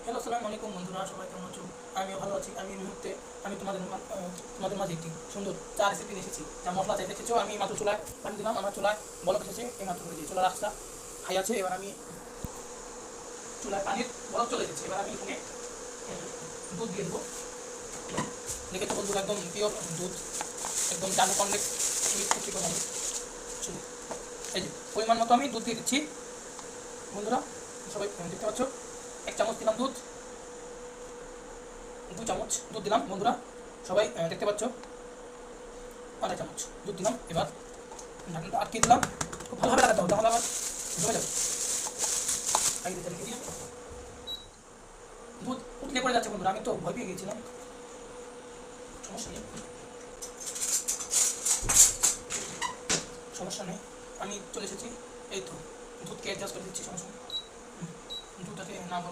Hello, আসসালামু আলাইকুম বন্ধুরা, সবাই কেমন আছো? আমিও ভালো আছি। আমি এই মুহূর্তে তোমাদের মাঝে একটি সুন্দর চা রেসিপি নিয়ে এসেছি। যা মশলা চাইতে এসেছো, আমি মাত্র চুলায় পানি দিলাম। আমার চুলায় বলক এসেছে, এই মাত্র করে দিয়ে চুলার আঁচটা হাই আছে। এবার আমি চুলায় পানির বলক চলে এসেছে। এবার আমি এখানে দুধ দিয়ে দেবো। দেখেছো বন্ধুরা, একদম পিওর দুধ, একদম জানো কনডেক্স এই যে পরিমাণ মতো আমি দুধ দিয়ে দিচ্ছি। বন্ধুরা সবাই দেখতে পাচ্ছ, 1 চামচ দিলাম দুধ, 2 চামচ দুধ দিলাম। বন্ধুরা সবাই দেখতে পাচ্ছ, 2.5 চামচ দুধ দিলাম। এবার ঢাকনাটা আটকে দিলাম। খুব ভালোভাবে লাগাতে হবে, তাহলে আবার জমে যাবে। দুধ উতলে পড়ে যাচ্ছে বন্ধুরা, আমি তো ভয় পেয়ে গিয়েছিলাম। সমস্যা নেই, সমস্যা নেই, আমি চলে এসেছি। এই তো দুধকে অ্যাডজাস্ট করে দিচ্ছি। সমস্যা নেই, দুধটাকে না